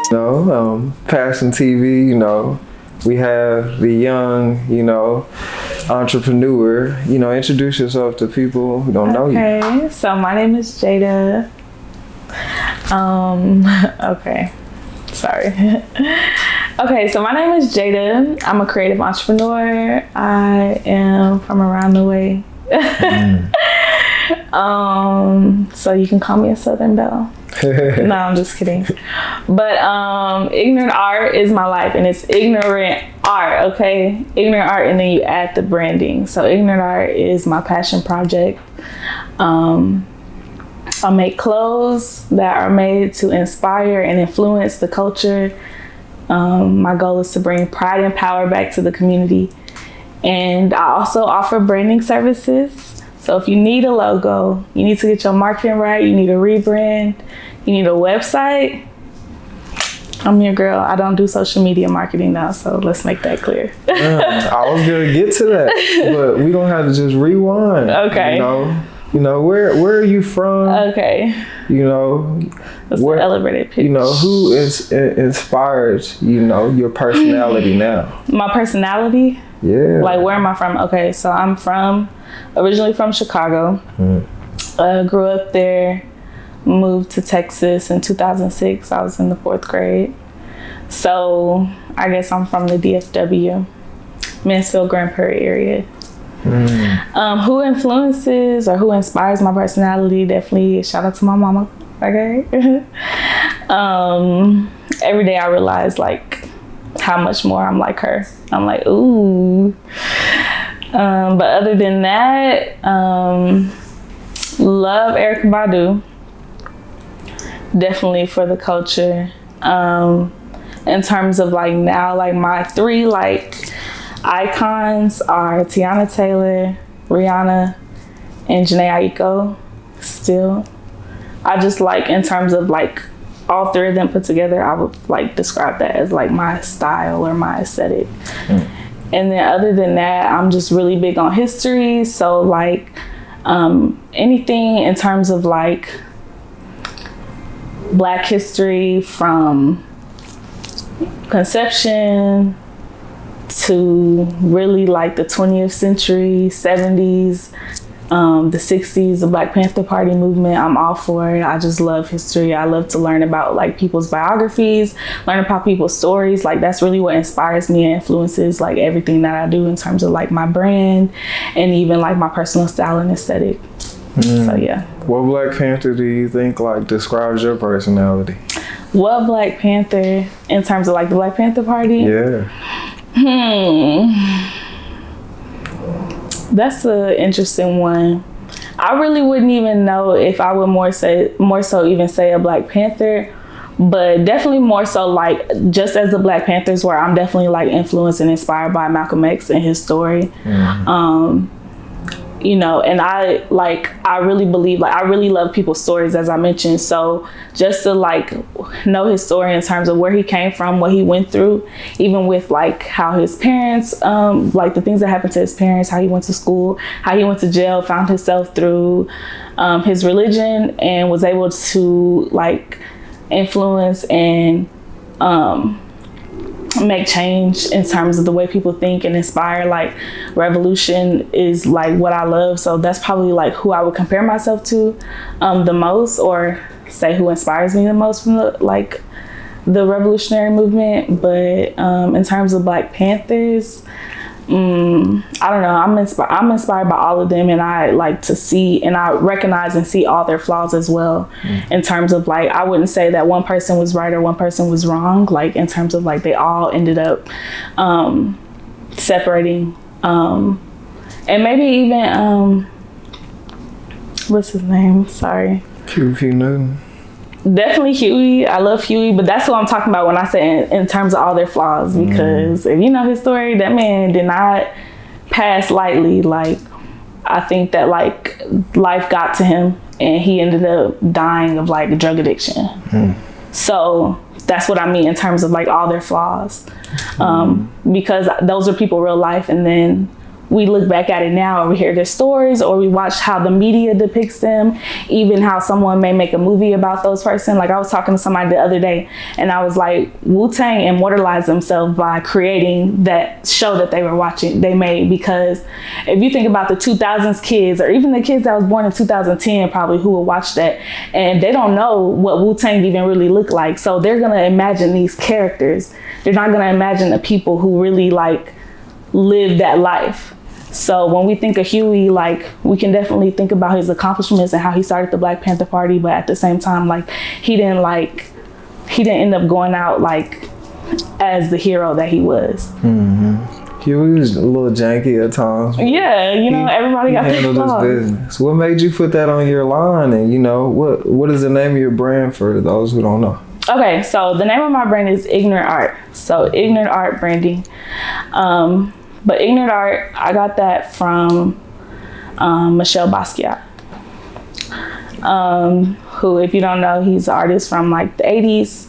Passion TV, we have the young, entrepreneur. Introduce yourself to people who don't know you. Okay, so my name is Jada. Okay, sorry. Okay, so my name is Jada. I'm a creative entrepreneur. I am from around the way. So you can call me a Southern Belle. No, I'm just kidding. But ignorant art is my life, and it's ignorant art, okay? Ignorant art, and then you add the branding. So ignorant art is my passion project. I make clothes that are made to inspire and influence the culture. My goal is to bring pride and power back to the community. And I also offer branding services. So if you need a logo, you need to get your marketing right, you need a rebrand, you need a website, I'm your girl. I don't do social media marketing now, so let's make that clear. I was gonna get to that, but we don't have to just rewind. Okay. Where are you from? Okay. What's the elevated pitch? Who inspired, your personality now? My personality? Yeah. Like, where am I from? Okay, so I'm originally from Chicago. Grew up there, moved to Texas in 2006. I was in the 4th grade. So I guess I'm from the DFW, Mansfield, Grand Prairie area. Who influences or who inspires my personality? Definitely shout out to my mama. Okay. Every day I realize like how much more I'm like her. I'm like, ooh. But other than that, love Erykah Badu. Definitely for the culture. In terms of like now, like my 3 like icons are Tiana Taylor, Rihanna, and Jhené Aiko. Still, I just like, in terms of like all 3 of them put together, I would like describe that as like my style or my aesthetic. And then other than that, I'm just really big on history. So like anything in terms of like Black history, from conception to really like the 20th century, 70s, the 60s, the Black Panther Party movement, I'm all for it. I just love history. I love to learn about like people's biographies, learn about people's stories. Like that's really what inspires me and influences like everything that I do in terms of like my brand and even like my personal style and aesthetic. So yeah. What Black Panther do you think like describes your personality? What Black Panther in terms of like the Black Panther Party? Yeah. That's an interesting one. I really wouldn't even know if I would more so even say a Black Panther, but definitely more so like just as the Black Panthers, where I'm definitely like influenced and inspired by Malcolm X and his story. And I really believe, like, I really love people's stories, as I mentioned. So just to like know his story in terms of where he came from, what he went through, even with like how his parents, like the things that happened to his parents, how he went to school, how he went to jail, found himself through his religion, and was able to like influence and make change in terms of the way people think and inspire. Like revolution is like what I love. So that's probably like who I would compare myself to the most, or say who inspires me the most from the revolutionary movement. But in terms of Black Panthers, I don't know. I'm inspired by all of them, and I like to see and I recognize and see all their flaws as well. In terms of like, I wouldn't say that one person was right or one person was wrong. Like in terms of like, they all ended up separating, and maybe even what's his name? Sorry. Huey Newton. Definitely Huey. I love Huey, but that's what I'm talking about when I say in terms of all their flaws, because if you know his story, that man did not pass lightly. Like, I think that like life got to him and he ended up dying of like drug addiction. So that's what I mean in terms of like all their flaws, because those are people real life. And then we look back at it now or we hear their stories or we watch how the media depicts them, even how someone may make a movie about those person. Like I was talking to somebody the other day and I was like, Wu-Tang immortalized themselves by creating that show that they made, because if you think about the 2000s kids or even the kids that was born in 2010 probably who will watch that and they don't know what Wu-Tang even really looked like. So they're going to imagine these characters. They're not going to imagine the people who really like live that life. So when we think of Huey, like we can definitely think about his accomplishments and how he started the Black Panther Party, but at the same time, like he didn't end up going out like as the hero that he was. Mm-hmm. Huey was a little janky at times. Yeah, everybody got their flaws. Business. What made you put that on your line? And what is the name of your brand for those who don't know? Okay, so the name of my brand is Ignorant Art. So Ignorant Art branding. But Ignorant Art, I got that from Michelle Basquiat, who, if you don't know, he's an artist from like the 80s.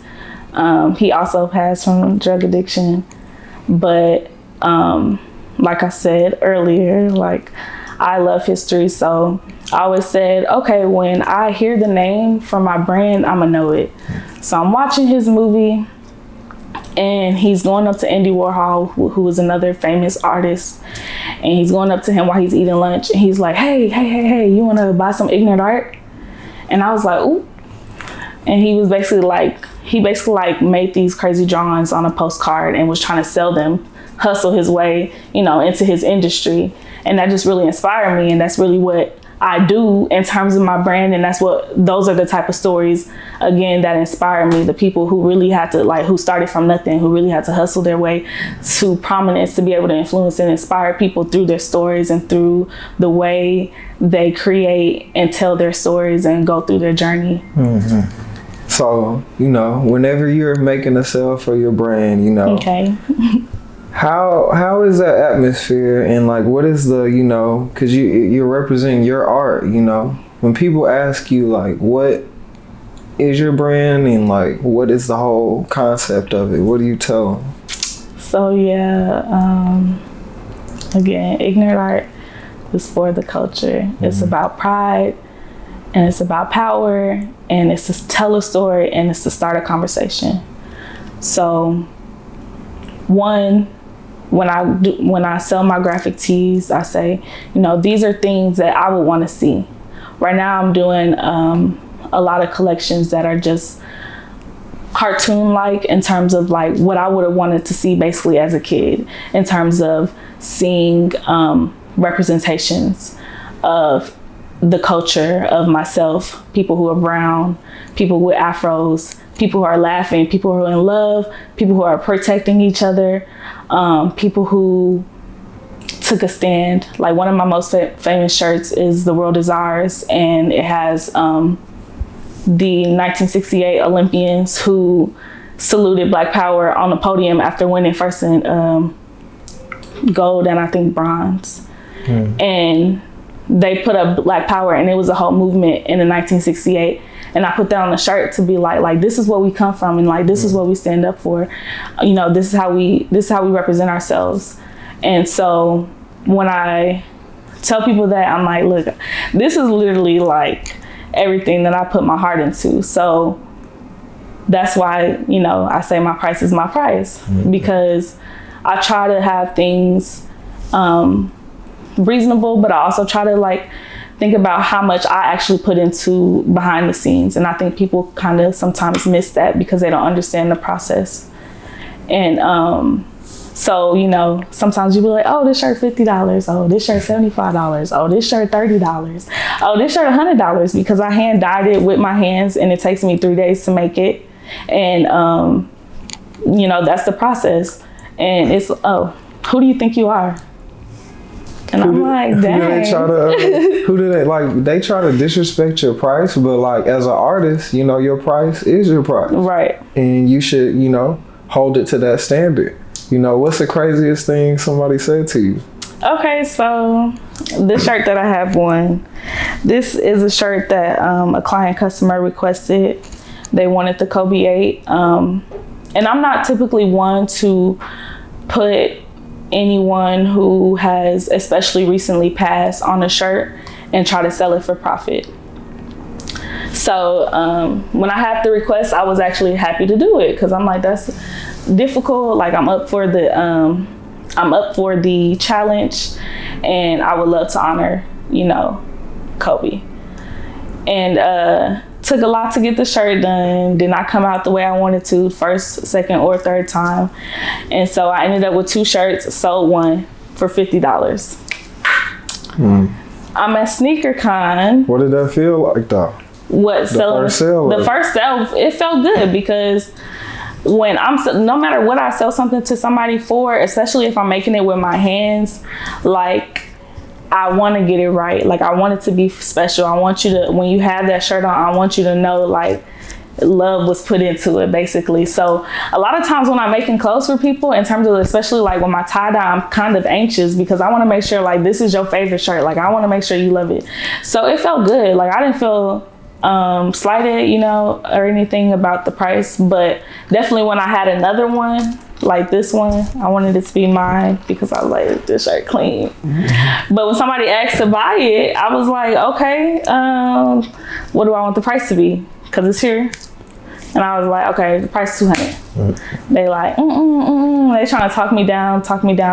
He also passed from drug addiction. But like I said earlier, like I love history. So I always said, okay, when I hear the name from my brand, I'm gonna know it. So I'm watching his movie. And he's going up to Andy Warhol, who is another famous artist. And he's going up to him while he's eating lunch. And he's like, hey, you want to buy some Ignorant Art? And I was like, ooh. And he basically made these crazy drawings on a postcard and was trying to sell them, hustle his way, into his industry. And that just really inspired me. And that's really what I do in terms of my brand. And those are the type of stories, again, that inspire me. The people who really had to who started from nothing, who really had to hustle their way to prominence to be able to influence and inspire people through their stories and through the way they create and tell their stories and go through their journey. Mm-hmm. So, whenever you're making a sale for your brand, okay. How is that atmosphere and what is the, because you're representing your art, when people ask you what is your brand and what is the whole concept of it, what do you tell them? So again, Ignorant Art is for the culture. Mm-hmm. It's about pride and it's about power and it's to tell a story and it's to start a conversation. So when I sell my graphic tees, I say, these are things that I would want to see. Right now I'm doing a lot of collections that are just cartoon-like in terms of what I would have wanted to see basically as a kid, in terms of seeing representations of the culture of myself, people who are brown, people with afros, people who are laughing, people who are in love, people who are protecting each other, people who took a stand. Like one of my most famous shirts is "The World Is Ours," and it has the 1968 Olympians who saluted Black Power on the podium after winning first in gold and I think bronze. And they put up Black Power, and it was a whole movement in the 1968. And I put that on the shirt to be like this is where we come from, and this is what we stand up for. This is how we represent ourselves. And so when I tell people that, I'm like, look, this is literally everything that I put my heart into. So that's why, I say my price is my price, because I try to have things reasonable, but I also try to think about how much I actually put into behind the scenes. And I think people kind of sometimes miss that because they don't understand the process. And so, sometimes you be like, oh, this shirt $50. Oh, this shirt $75. Oh, this shirt $30. Oh, this shirt $100, because I hand dyed it with my hands and it takes me 3 days to make it. And, that's the process. And it's, oh, who do you think you are? And I'm like, dang. They try to disrespect your price, but as an artist, your price is your price. Right. And you should, hold it to that standard. What's the craziest thing somebody said to you? Okay, so this shirt that I have on, this is a shirt that a client customer requested. They wanted the Kobe 8. And I'm not typically one to put anyone who has especially recently passed on a shirt and try to sell it for profit. So when I had the request, I was actually happy to do it because I'm like, that's difficult. Like I'm up for the challenge, and I would love to honor, Kobe. And took a lot to get the shirt done. Did not come out the way I wanted to first, second, or third time. And so I ended up with 2 shirts, sold one for $50. I'm at SneakerCon. What did that feel like though? The first sale, it felt good because when no matter what I sell something to somebody for, especially if I'm making it with my hands, like I want to get it right. Like I want it to be special. I want you to, when you have that shirt on, I want you to know like love was put into it basically. So a lot of times when I'm making clothes for people, in terms of especially like with my tie-dye, I'm kind of anxious because I want to make sure like this is your favorite shirt. Like I want to make sure you love it. So it felt good. Like I didn't feel slighted, or anything about the price, but definitely when I had another one like this one, I wanted it to be mine because I was like, this shirt clean. But when somebody asked to buy it, I was like, okay, what do I want the price to be? Because it's here. And I was like, okay, the price is $200. They like, they trying to talk me down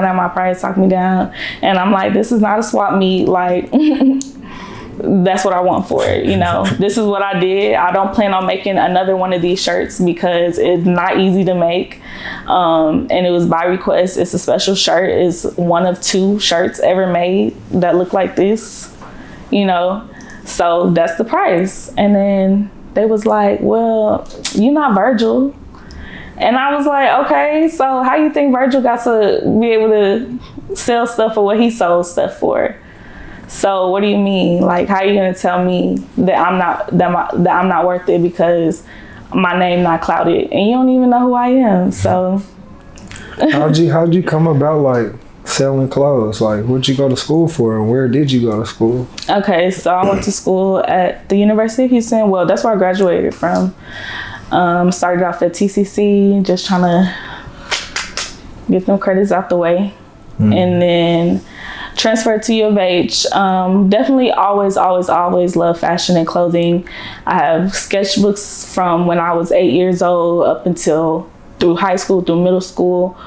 at my price, talk me down. And I'm like, this is not a swap meet. Like, that's what I want for it. This is what I did. I don't plan on making another one of these shirts because it's not easy to make. And it was by request. It's a special shirt. It's one of 2 shirts ever made that look like this, so that's the price. And then they was like, well, you're not Virgil. And I was like, okay, so how you think Virgil got to be able to sell stuff for what he sold stuff for? So what do you mean? Like, how are you gonna tell me that I'm not worth it because my name not clouded and you don't even know who I am? So how'd you come about like selling clothes? Like, what'd you go to school for, and where did you go to school? Okay, so I went to school at the University of Houston. Well, that's where I graduated from. Started off at TCC, just trying to get them credits out the way, and then transferred to U of H. Definitely always loved fashion and clothing. I have sketchbooks from when I was 8 years old up until through high school, through middle school,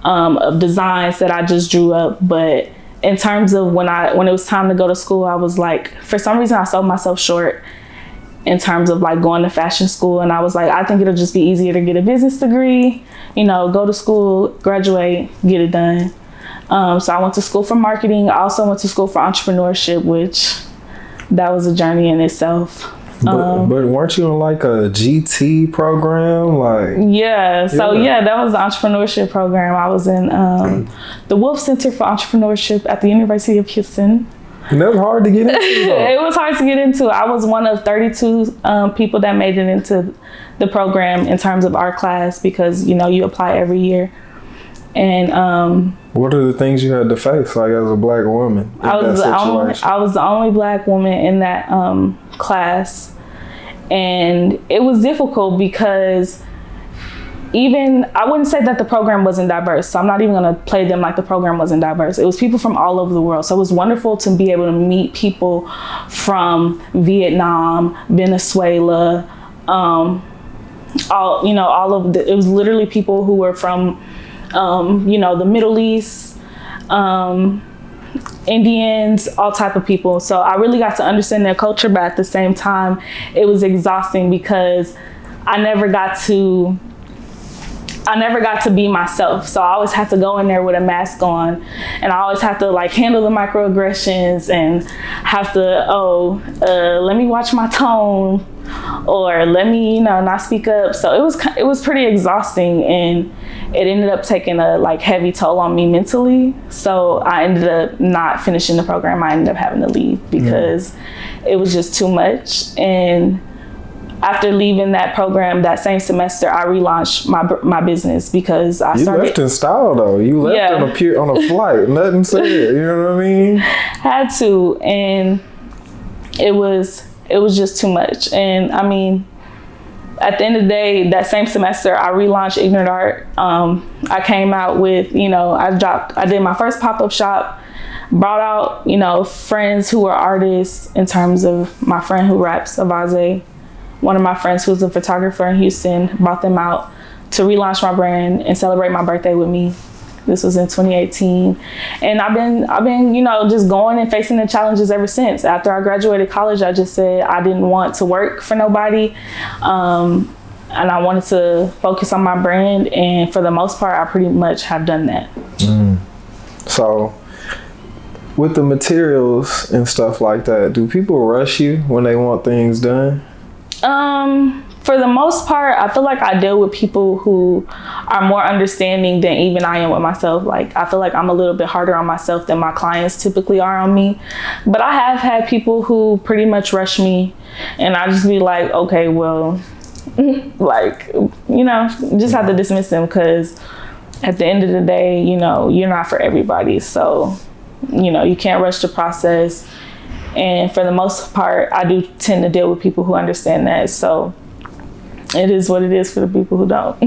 of designs that I just drew up. But in terms of when it was time to go to school, I was like, for some reason I sold myself short in terms of like going to fashion school. And I was like, I think it'll just be easier to get a business degree, go to school, graduate, get it done. So I went to school for marketing. I also went to school for entrepreneurship, which that was a journey in itself. But weren't you in like a GT program? That was the entrepreneurship program. I was in the Wolf Center for Entrepreneurship at the University of Houston. And that was hard to get into, though. It was hard to get into. I was one of 32 people that made it into the program in terms of our class because, you apply every year. And what are the things you had to face, like as a Black woman? I was the only Black woman in that class, and it was difficult because I wouldn't say that the program wasn't diverse. So I'm not even going to play them like the program wasn't diverse. It was people from all over the world. So it was wonderful to be able to meet people from Vietnam, Venezuela, it was literally people who were from the Middle East, Indians, all type of people. So I really got to understand their culture, but at the same time, it was exhausting because I never got to be myself. So I always had to go in there with a mask on, and I always have to like handle the microaggressions and have to, let me watch my tone, or let me, not speak up. So it was pretty exhausting, and it ended up taking a like heavy toll on me mentally. So I ended up not finishing the program. I ended up having to leave because it was just too much. And after leaving that program that same semester, I relaunched my business because I started. You left in style though. You left on a flight. Nothing said. You know what I mean? Had to, and it was just too much. And I mean, at the end of the day, that same semester, I relaunched Ignorant Art. I came out with, I did my first pop-up shop, brought out, friends who were artists, in terms of my friend who raps, Avaze, one of my friends who's a photographer in Houston, brought them out to relaunch my brand and celebrate my birthday with me. This was in 2018. And I've been, just going and facing the challenges ever since. After I graduated college, I just said I didn't want to work for nobody. And I wanted to focus on my brand. And for the most part, I pretty much have done that. So with the materials and stuff like that, do people rush you when they want things done? For the most part, I feel like I deal with people who are more understanding than even I am with myself. Like, I feel like I'm a little bit harder on myself than my clients typically are on me. But I have had people who pretty much rush me, and I just be like, okay, well, just have to dismiss them, because at the end of the day, you're not for everybody. So, you can't rush the process. And for the most part, I do tend to deal with people who understand that. So it is what it is for the people who don't.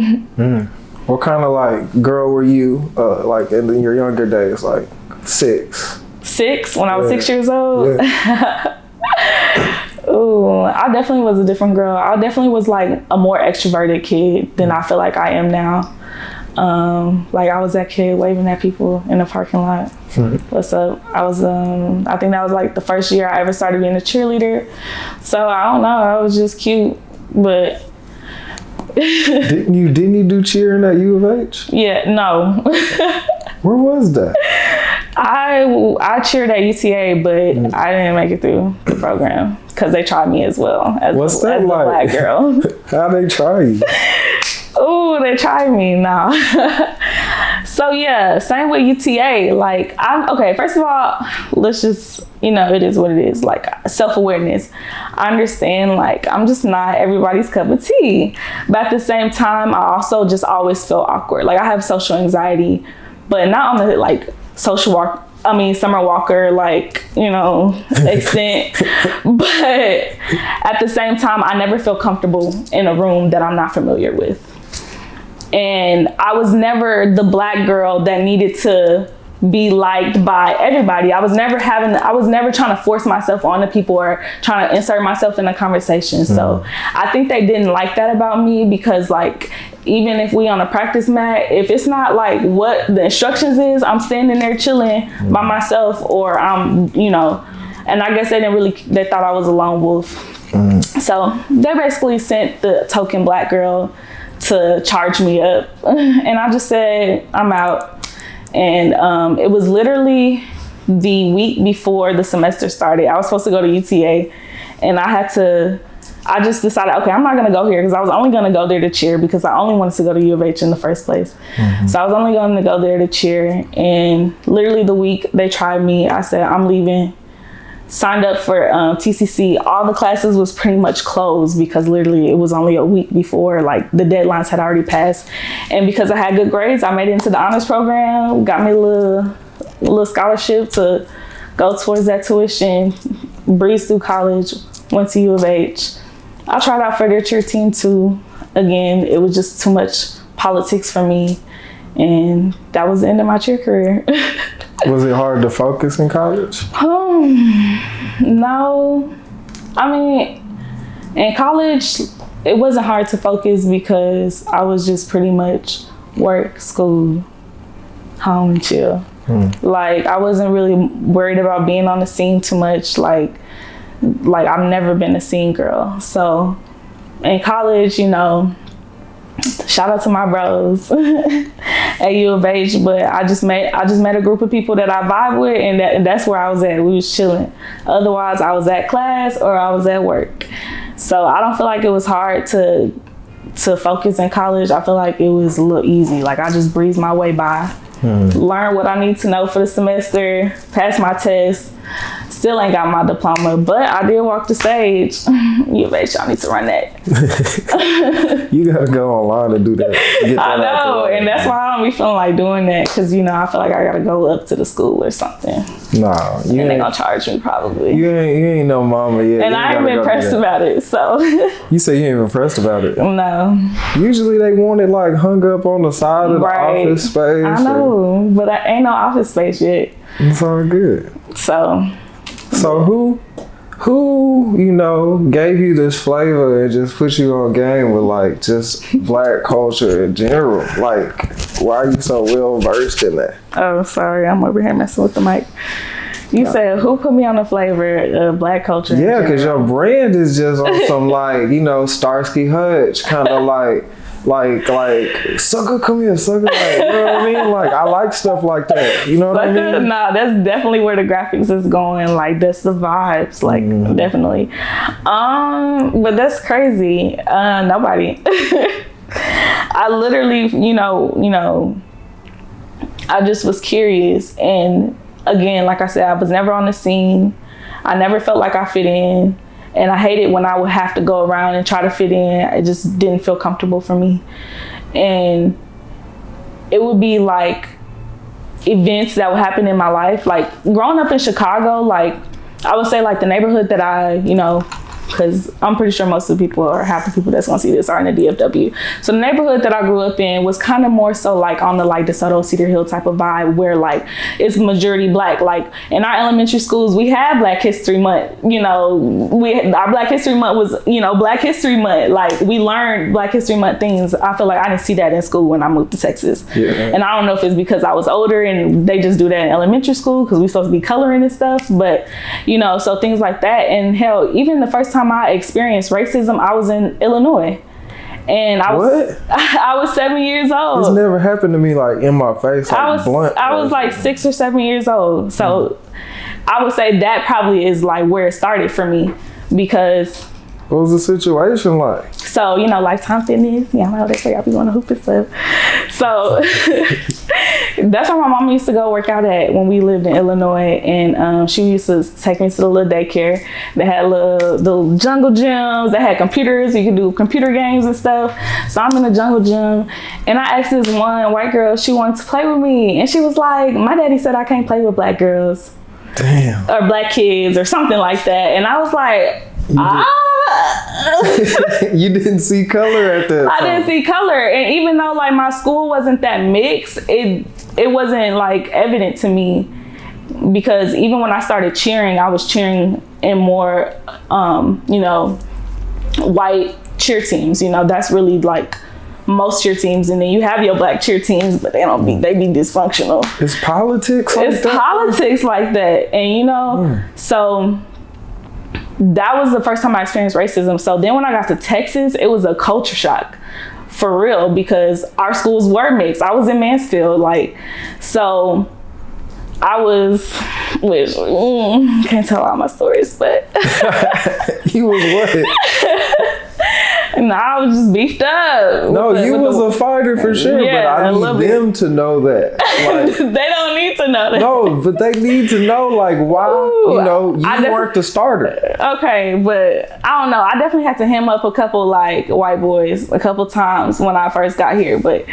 What kind of girl were you in your younger days, like 6? 6? When I was 6 years old? Yeah. Ooh, I definitely was a different girl. I definitely was like a more extroverted kid than I feel like I am now. I was that kid waving at people in the parking lot. What's up? I was, I think that was like the first year I ever started being a cheerleader. So I don't know, I was just cute, but. Didn't you do cheering at U of H? Yeah, no. Where was that? I cheered at UTA, but I didn't make it through the program because they tried me as well as a black girl. How they try you? Oh, they tried me now. So yeah, same with UTA. First of all, let's just, it is what it is. Like, self-awareness. I understand, I'm just not everybody's cup of tea. But at the same time, I also just always feel awkward. Like, I have social anxiety, but not on the Summer Walker, extent. But at the same time, I never feel comfortable in a room that I'm not familiar with. And I was never the black girl that needed to be liked by everybody. I was never trying to force myself onto people or trying to insert myself in a conversation. So I think they didn't like that about me, because even if we on a practice mat, if it's not what the instructions is, I'm standing there chilling by myself, or I'm, and I guess they thought I was a lone wolf. So they basically sent the token black girl to charge me up, and I just said, I'm out. And it was literally the week before the semester started. I was supposed to go to UTA, and I just decided, okay, I'm not gonna go here, because I was only gonna go there to cheer, because I only wanted to go to U of H in the first place. So I was only going to go there to cheer, and literally the week they tried me, I said, I'm leaving. Signed up for TCC. All the classes was pretty much closed, because literally it was only a week before, the deadlines had already passed. And because I had good grades, I made it into the honors program, got me a little scholarship to go towards that tuition, breezed through college, went to U of H. I tried out for their cheer team too. Again, it was just too much politics for me, and that was the end of my cheer career. Was it hard to focus in college? No. I mean, in college, it wasn't hard to focus, because I was just pretty much work, school, home, chill. I wasn't really worried about being on the scene too much. I've never been a scene girl. So in college, shout out to my bros at U of H, but I just met a group of people that I vibe with, and that's where I was at. We was chilling. Otherwise, I was at class or I was at work. So I don't feel like it was hard to focus in college. I feel like it was a little easy. I just breezed my way by, learn what I need to know for the semester, pass my test, Still ain't got my diploma, but I did walk the stage. You bet y'all need to run that. You gotta go online to do that. Get that I know, and that's why I don't be feeling like doing that, because I feel like I gotta go up to the school or something. Nah, and they gonna charge me probably. You ain't no mama yet. And I ain't been pressed about it, so. You say you ain't been pressed about it? No. Usually they want it like hung up on the side of the office space. I know, but I ain't no office space yet. It's all good. So who gave you this flavor and just put you on game with like just Black culture in general? Like, why are you so well versed in that? Oh, sorry, I'm over here messing with the mic. You said who put me on the flavor of Black culture? Yeah, because your brand is just on some like Starsky Hutch kind of like sucker, come here, sucker. Like, you know what I mean? Like, I like stuff like that. You know what I mean? Nah, that's definitely where the graphics is going. Like, that's the vibes. Like, definitely. But that's crazy. Nobody. I literally, I just was curious. And again, like I said, I was never on the scene. I never felt like I fit in. And I hated when I would have to go around and try to fit in. It just didn't feel comfortable for me. And it would be like events that would happen in my life. Like growing up in Chicago, like I would say like the neighborhood that I, because I'm pretty sure most of the people or half the people that's gonna see this are in the DFW. So the neighborhood that I grew up in was kind of more so like on the like DeSoto, Cedar Hill type of vibe, where like it's majority Black. Like in our elementary schools, we had Black History Month. Our Black History Month was Black History Month. Like we learned Black History Month things. I feel like I didn't see that in school when I moved to Texas. Yeah. And I don't know if it's because I was older and they just do that in elementary school because we're supposed to be coloring and stuff. But so things like that. And hell, even the first time I experienced racism, I was in Illinois, and I was 7 years old. It's never happened to me like in my face. Like I was like 6 or 7 years old, so I would say that probably is like where it started for me. Because what was the situation like? So Lifetime Fitness, I know that's where y'all be going to hoop and stuff. So that's where my mom used to go work out at when we lived in Illinois, and she used to take me to the little daycare. They had little jungle gyms. They had computers. You could do computer games and stuff. So I'm in the jungle gym, and I asked this one white girl, she wanted to play with me, and she was like, "My daddy said I can't play with Black girls." Damn. Or Black kids or something like that. And I was like, You didn't see color at that time. I didn't see color. And even though like my school wasn't that mixed, it wasn't like evident to me, because even when I started cheering, I was cheering in more white cheer teams. That's really like most cheer teams, and then you have your Black cheer teams, but they be dysfunctional. It's politics like it's that? Politics like that. And so that was the first time I experienced racism. So then when I got to Texas, it was a culture shock for real, because our schools were mixed. I was in Mansfield, so I was, can't tell all my stories, but. You was what? No, I was just beefed up. No, you was a fighter for sure, but I need them to know that. Like, they don't need to know that. No, but they need to know like why, you weren't the starter. Okay, but I don't know. I definitely had to hem up a couple like white boys a couple times when I first got here, but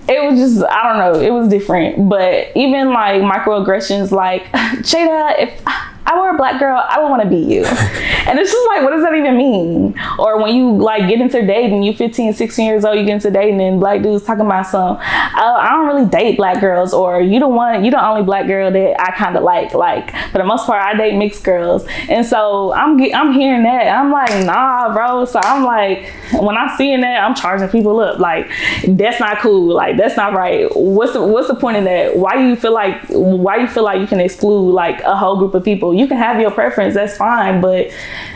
it was just, I don't know, it was different. But even like microaggressions like, Jada, if I were a Black girl, I would want to be you. And it's just like, what does that even mean? Or when you like get into dating, you 15, 16 years old, you get into dating and Black dudes talking about I don't really date Black girls, or you the only Black girl that I kind of like. For the most part, I date mixed girls. And so I'm hearing that. I'm like, nah, bro. So I'm like, when I'm seeing that, I'm charging people up. Like, that's not cool. Like, that's not right. What's the point of that? Why you feel like you can exclude like a whole group of people? You can have your preference, that's fine, but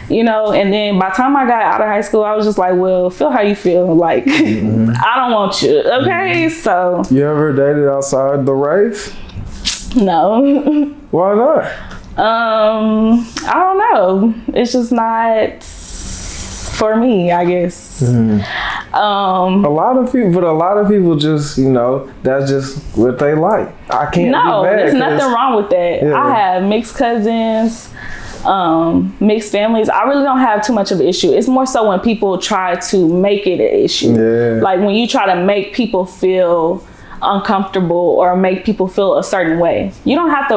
and then by the time I got out of high school, I was just like, well, feel how you feel. Like, I don't want you, okay? So. You ever dated outside the race? No. Why not? I don't know. It's just not for me, I guess. A lot of people just, that's just what they like. I can't be mad. No, there's nothing wrong with that. Yeah. I have mixed cousins. mixed families, I really don't have too much of an issue. It's more so when people try to make it an issue. Yeah. Like when you try to make people feel uncomfortable or make people feel a certain way. You don't have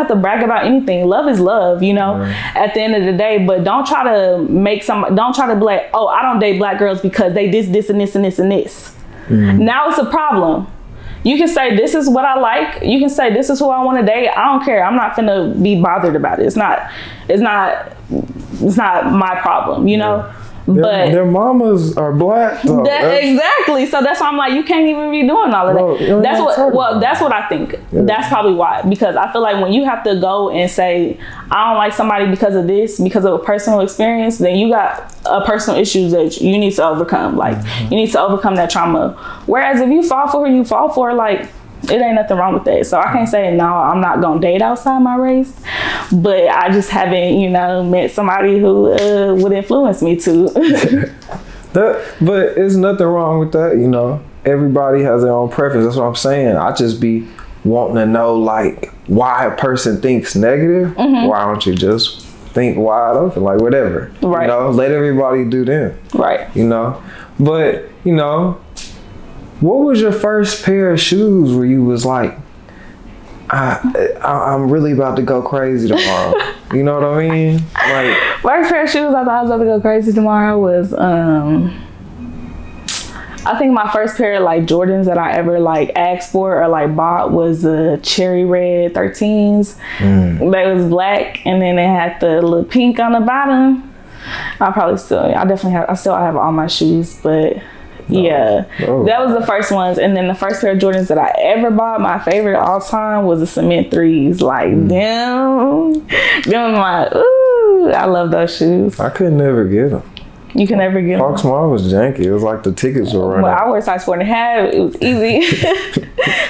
to brag about anything. Love is love, you know, at the end of the day. But don't try to be like, oh, I don't date black girls because they this and this and this and this. Now it's a problem. You can say this is what I like. You can say this is who I want to date. I don't care. I'm not finna be bothered about it. It's not my problem, you know. But their mamas are black though. Exactly. So that's why I'm like, you can't even be doing all of that. That's what I think. Yeah. That's probably why. Because I feel like when you have to go and say, I don't like somebody because of this, because of a personal experience, then you got a personal issues that you need to overcome. Like you need to overcome that trauma. Whereas if you fall for her, you fall for her, like it ain't nothing wrong with that. So I can't say, no, I'm not going to date outside my race. But I just haven't, you know, met somebody who would influence me to. But there's nothing wrong with that, you know. Everybody has their own preference. That's what I'm saying. I just be wanting to know, like, why a person thinks negative. Why don't you just think wide open, like whatever. Right. You know, let everybody do them. Right. You know. But, you know, what was your first pair of shoes where you was like, I'm really about to go crazy tomorrow? You know what I mean? Like, first pair of shoes I thought I was about to go crazy tomorrow was I think my first pair of like Jordans that I ever like asked for or like bought was the cherry red 13s. They was black and then they had the little pink on the bottom. I still have all my shoes, but yeah, that was the first ones. And then the first pair of Jordans that I ever bought, my favorite all time, was the cement 3s. Like them my, ooh, I love those shoes. I could never get them. You can never get them. Fox Mall was janky. It was like the tickets were running. Well, I wear size 4.5. It was easy.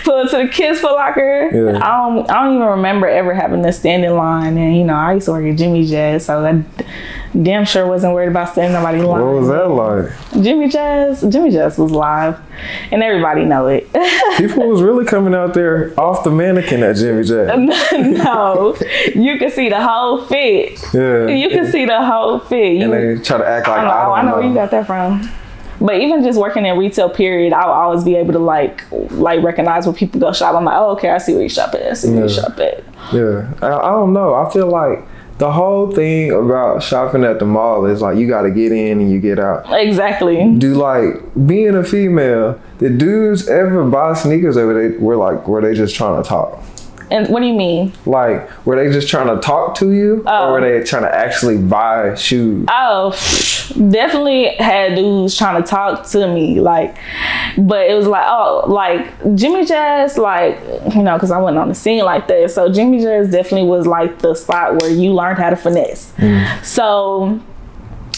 Pull it to the kids' Foot Locker. Yeah. I don't even remember ever having to stand in line. And you know, I used to work at Jimmy Jazz, so I damn sure wasn't worried about standing in nobody's line. What was that like? Jimmy Jazz was live, and everybody know it. People was really coming out there off the mannequin at Jimmy Jazz. No, you can see the whole fit. Yeah, you can see the whole fit. And they try to act like I know where you got that from. But even just working in retail, period, I'll always be able to like recognize when people go shop. I'm like, oh, okay, I see where you shop at. Yeah, I don't know. I feel like the whole thing about shopping at the mall is like you got to get in and you get out. Exactly. Do like being a female, did dudes ever buy sneakers or were they just trying to talk? And what do you mean? Like, were they just trying to talk to you, or were they trying to actually buy shoes? Oh, definitely had dudes trying to talk to me, like, but it was like, oh, like Jimmy Jazz, like, you know, because I wasn't on the scene like that. So Jimmy Jazz definitely was like the spot where you learned how to finesse. So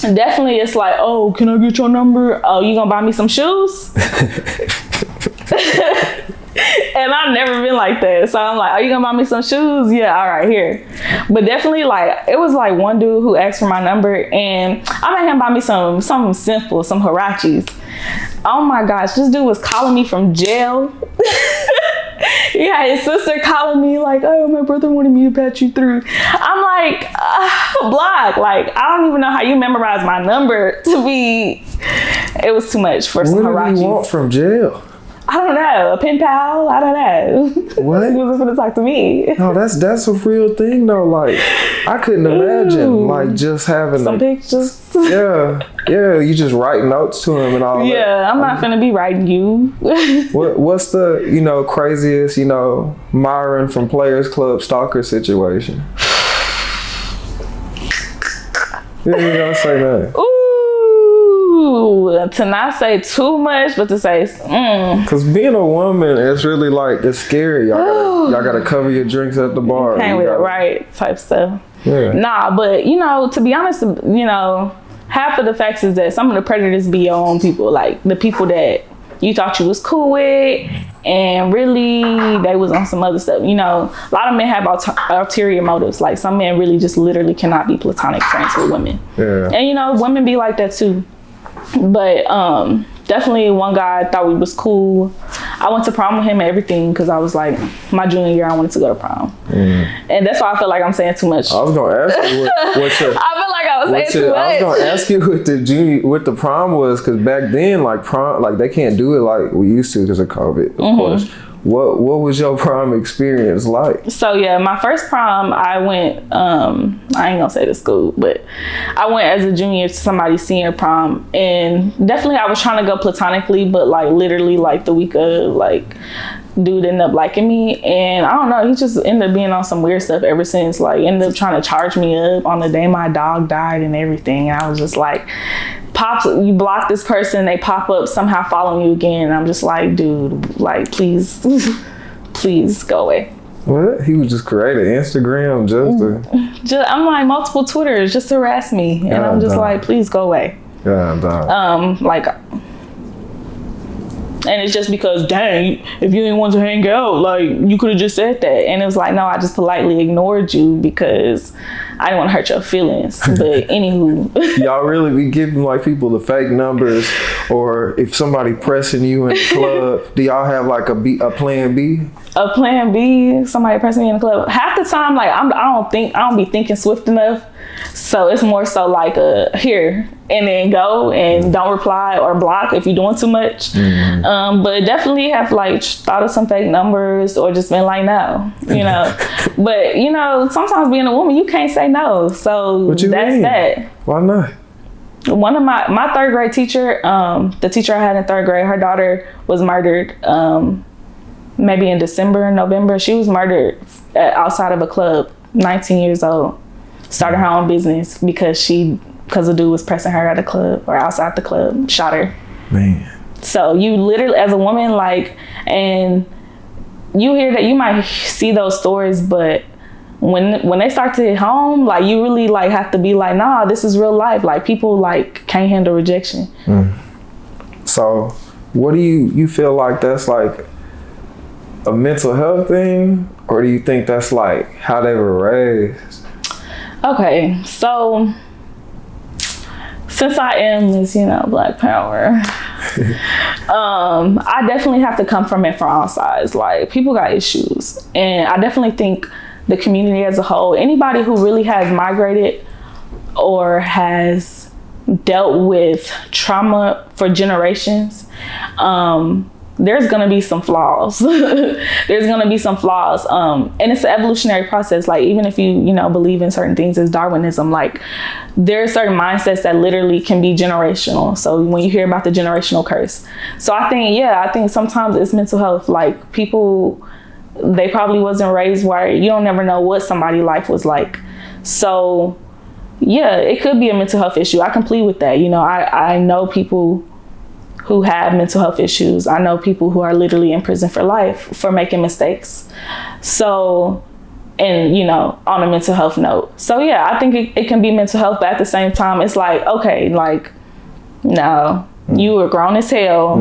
definitely, it's like, oh, can I get your number? Oh, you gonna buy me some shoes? And I've never been like that. So I'm like, are you gonna buy me some shoes? Yeah, all right, here. But definitely, like, it was like one dude who asked for my number and I made him buy me something simple, some Huaraches. Oh my gosh, this dude was calling me from jail. He had his sister calling me like, oh, my brother wanted me to patch you through. I'm like, block. Like, I don't even know how you memorize my number to be. It was too much for some Huaraches. What did he want from jail? I don't know, a pen pal. I don't know. What? He was gonna talk to me. No, that's a real thing though. Like, I couldn't imagine like just having some pictures. Yeah. You just write notes to him and all that. Yeah, I'm not finna be writing you. What's the craziest Myron from Players Club stalker situation? Yeah, you gotta say that. To not say too much, but to say, Cause being a woman, it's really like, it's scary. Y'all gotta cover your drinks at the bar. Hang with it, right? Type stuff. Yeah. Nah, but to be honest, half of the facts is that some of the predators be your own people, like the people that you thought you was cool with, and really they was on some other stuff. A lot of men have ulterior motives. Like some men really just literally cannot be platonic friends with women. Yeah. And women be like that too. But definitely one guy thought we was cool. I went to prom with him and everything because I was like, my junior year, I wanted to go to prom. And that's why I feel like I'm saying too much. I was gonna ask you what your, I feel like I was saying too much. I was gonna ask you what the prom was, because back then, like prom, like they can't do it like we used to because of COVID, of course. What was your prom experience like? So yeah, my first prom, I went, I ain't gonna say the school, but I went as a junior to somebody's senior prom, and definitely I was trying to go platonically, but like literally like the week of, like, dude ended up liking me, and I don't know, he just ended up being on some weird stuff ever since, like ended up trying to charge me up on the day my dog died and everything, and I was just like, you block this person, they pop up somehow following you again, and I'm just like, dude, like, please go away. What? He would just create an Instagram I'm like, multiple Twitters just to harass me, and I'm just like, please go away. Like, and it's just because, dang, if you didn't want to hang out, like, you could have just said that. And it was like, no, I just politely ignored you because I didn't want to hurt your feelings. But anywho. Y'all really be giving like people the fake numbers, or if somebody pressing you in the club, do y'all have like a plan B? A plan B, somebody pressing me in the club. Half the time, like, I don't be thinking swift enough. So it's more so like here and then go and don't reply or block if you're doing too much. But definitely have like thought of some fake numbers or just been like, no, you know. But you know, sometimes being a woman, you can't say no. So that's that. Why not? One of my third grade teacher, the teacher I had in third grade, her daughter was murdered. Maybe in November, she was murdered outside of a club, 19 years old. Started her own business because a dude was pressing her at a club or outside the club, shot her. Man. So you literally, as a woman, like, and you hear that, you might see those stories, but when they start to hit home, like, you really like have to be like, nah, this is real life. Like, people like can't handle rejection. So what do you feel like that's like a mental health thing, or do you think that's like how they were raised? Okay, so since I am this, Black Power, I definitely have to come from it from all sides. Like, people got issues, and I definitely think the community as a whole, anybody who really has migrated or has dealt with trauma for generations, there's gonna be some flaws. There's gonna be some flaws. And it's an evolutionary process. Like, even if you believe in certain things as Darwinism, like, there are certain mindsets that literally can be generational. So when you hear about the generational curse. So I think sometimes it's mental health. Like, people, they probably wasn't raised where you don't never know what somebody's life was like. So yeah, it could be a mental health issue. I can plead with that. I know people who have mental health issues. I know people who are literally in prison for life for making mistakes. So, and on a mental health note. So yeah, I think it can be mental health, but at the same time, it's like, okay, like, no, you were grown as hell.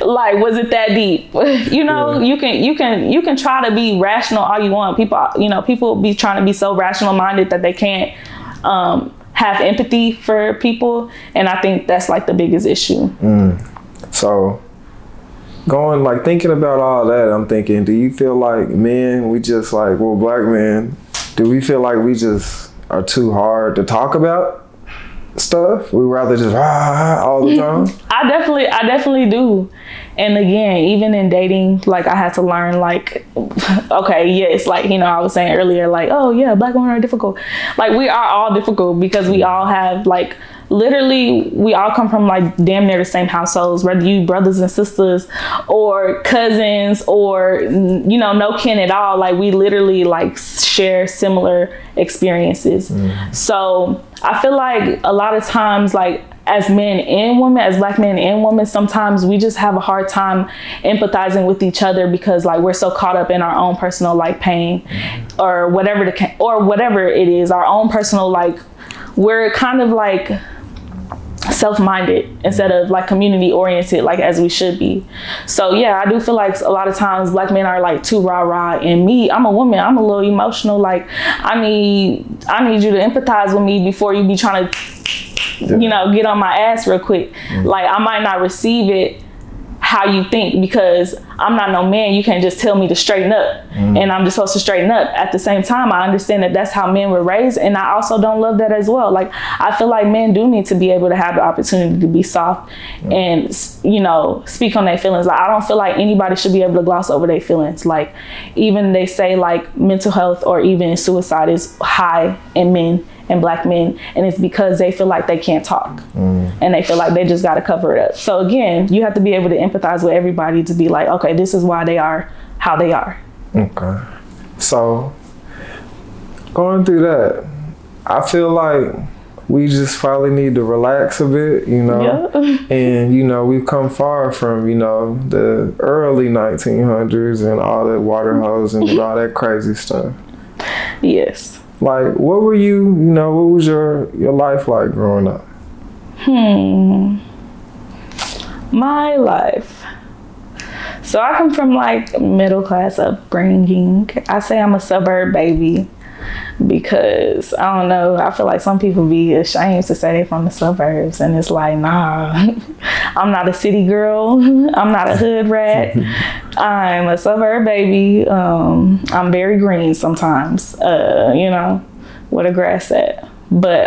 Like, was it that deep? You can try to be rational all you want. People be trying to be so rational minded that they can't have empathy for people, and I think that's like the biggest issue. So thinking about all that, I'm thinking, do you feel like men, we just like, well, black men, do we feel like we just are too hard to talk about stuff? We rather just all the time? I definitely do. And again, even in dating, like, I had to learn, like, okay, yes, like, I was saying earlier, like, oh yeah, black women are difficult. Like, we are all difficult because we all have, like, literally, we all come from like damn near the same households, whether you brothers and sisters or cousins or no kin at all. Like, we literally like share similar experiences. So I feel like a lot of times, like, as men and women, as black men and women, sometimes we just have a hard time empathizing with each other because, like, we're so caught up in our own personal like pain or whatever it is, our own personal, like, we're kind of like self-minded instead of like community oriented, like, as we should be. So yeah, I do feel like a lot of times black men are like too rah-rah, and me, I'm a woman, I'm a little emotional. Like, I need you to empathize with me before you be trying to get on my ass real quick. Like, I might not receive it how you think, because I'm not no man. You can't just tell me to straighten up and I'm just supposed to straighten up. At the same time, I understand that that's how men were raised, and I also don't love that as well. Like, I feel like men do need to be able to have the opportunity to be soft and, you know, speak on their feelings. Like, I don't feel like anybody should be able to gloss over their feelings. Like, even they say like mental health or even suicide is high in men and black men, and it's because they feel like they can't talk and they feel like they just got to cover it up. So again, you have to be able to empathize with everybody to be like, okay, this is why they are how they are. Okay. So going through that, I feel like we just probably need to relax a bit, you know. Yeah. And, you know, we've come far from, you know, the early 1900s and all that water hosing and all that crazy stuff. Yes. Like, what were you know, what was your life like growing up? My life. So I come from like middle class upbringing. I say I'm a suburb baby because I don't know, I feel like some people be ashamed to say they're from the suburbs, and it's like, nah, I'm not a city girl. I'm not a hood rat. I'm a suburb baby. I'm very green sometimes, you know, where the grass at. But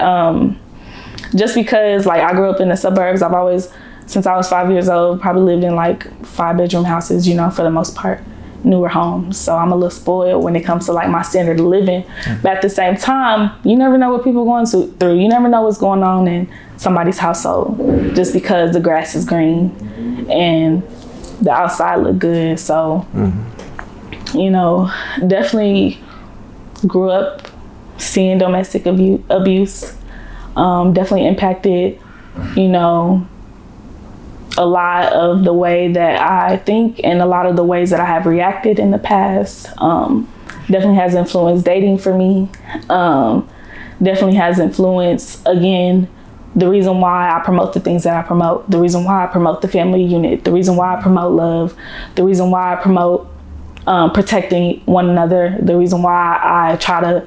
just because like I grew up in the suburbs, I've always, since I was 5 years old, probably lived in like 5-bedroom houses, you know, for the most part, newer homes. So I'm a little spoiled when it comes to like my standard of living. But at the same time, you never know what people are going through. You never know what's going on in somebody's household just because the grass is green and the outside look good. So, you know, definitely grew up seeing domestic abuse. Definitely impacted, you know, a lot of the way that I think and a lot of the ways that I have reacted in the past. Definitely has influenced dating for me. Definitely has influenced, again, the reason why I promote the things that I promote, the reason why I promote the family unit, the reason why I promote love, the reason why I promote protecting one another, the reason why I try to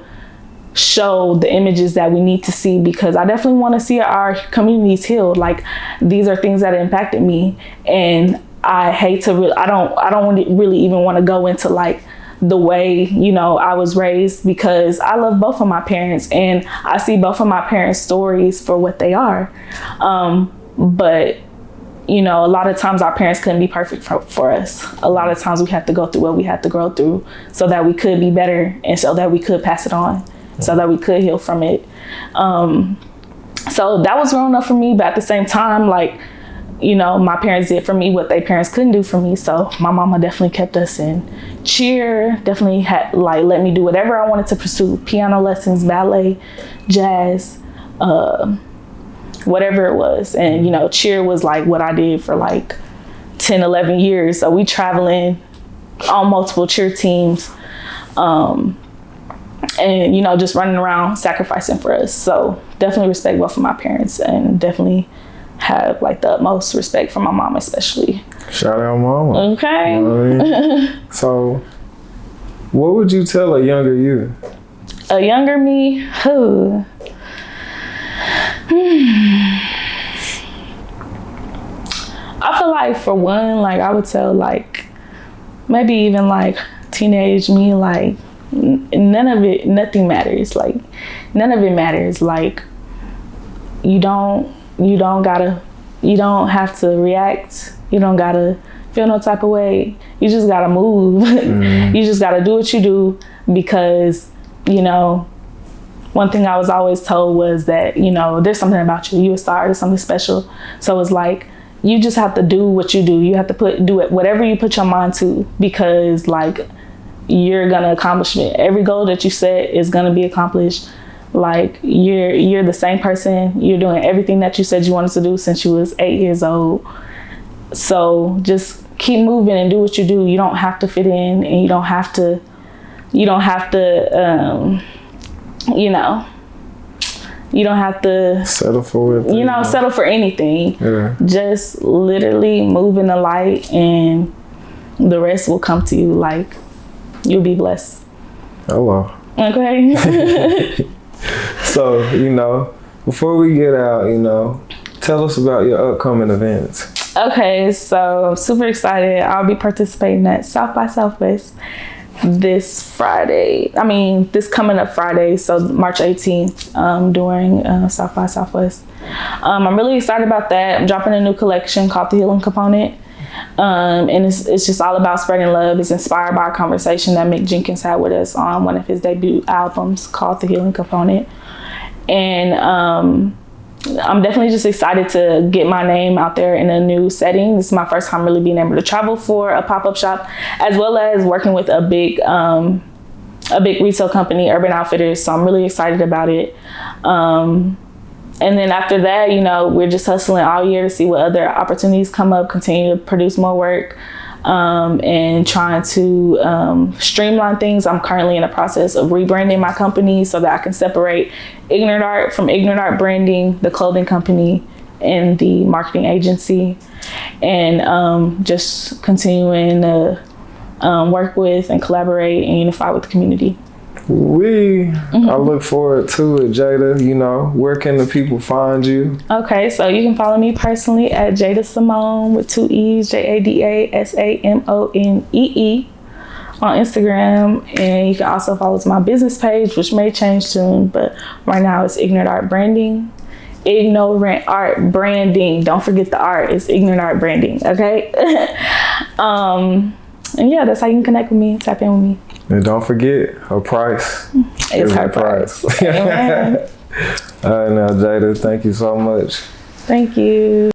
show the images that we need to see, because I definitely want to see our communities healed. Like, these are things that impacted me, and I hate to I don't really even want to go into like the way, you know, I was raised, because I love both of my parents and I see both of my parents' stories for what they are. But you know, a lot of times our parents couldn't be perfect for us. A lot of times we have to go through what we have to go through so that we could be better and so that we could pass it on, so that we could heal from it. So that was growing up for me, but at the same time, like, you know, my parents did for me what their parents couldn't do for me. So my mama definitely kept us in cheer, definitely had like let me do whatever I wanted to pursue: piano lessons, ballet, jazz, whatever it was. And, you know, cheer was like what I did for like 10, 11 years. So we traveling on multiple cheer teams. And, you know, just running around sacrificing for us. So definitely respect both of my parents, and definitely have like the utmost respect for my mom, especially. Shout out mama. Okay. You know what I mean? So what would you tell a younger you? A younger me? Who? I feel like, for one, like I would tell like maybe even like teenage me, like nothing matters. Like none of it matters. Like you don't have to react. You don't gotta feel no type of way. You just gotta move. You just gotta do what you do, because, you know, one thing I was always told was that, you know, there's something about you. You're a star. There's something special. So it's like, you just have to do what you do. You have to do it, whatever you put your mind to, because like you're gonna accomplish it. Every goal that you set is gonna be accomplished. Like you're the same person. You're doing everything that you said you wanted to do since you was 8 years old. So just keep moving and do what you do. You don't have to fit in, and you don't have to you don't have to settle for it. Settle for anything. Yeah. Just literally move in the light, and the rest will come to you. Like, you'll be blessed. Hello. Okay. So, you know, before we get out, you know, tell us about your upcoming events. Okay, so I'm super excited. I'll be participating at South by Southwest this coming up Friday, so March 18th, during South by Southwest. I'm really excited about that. I'm dropping a new collection called The Healing Component. And it's just all about spreading love. It's inspired by a conversation that Mick Jenkins had with us on one of his debut albums called The Healing Component. And I'm definitely just excited to get my name out there in a new setting. This is my first time really being able to travel for a pop-up shop, as well as working with a big retail company, Urban Outfitters. So I'm really excited about it. And then after that, we're just hustling all year to see what other opportunities come up, continue to produce more work, and trying to streamline things. I'm currently in the process of rebranding my company so that I can separate Ignorant Art from Ignorant Art Branding, the clothing company, and the marketing agency, and just continuing to work with and collaborate and unify with the community. I look forward to it, Jada. Where can the people find you? Okay, so you can follow me personally at Jada Samone with 2 E's, JADASAMONEE on Instagram. And you can also follow my business page, which may change soon, but right now it's Ignorant Art Branding. Ignorant Art Branding. Don't forget the art. It's Ignorant Art Branding, okay? And yeah, that's how you can connect with me, tap in with me. And don't forget, her price. It's her price. All right, now, Jada, thank you so much. Thank you.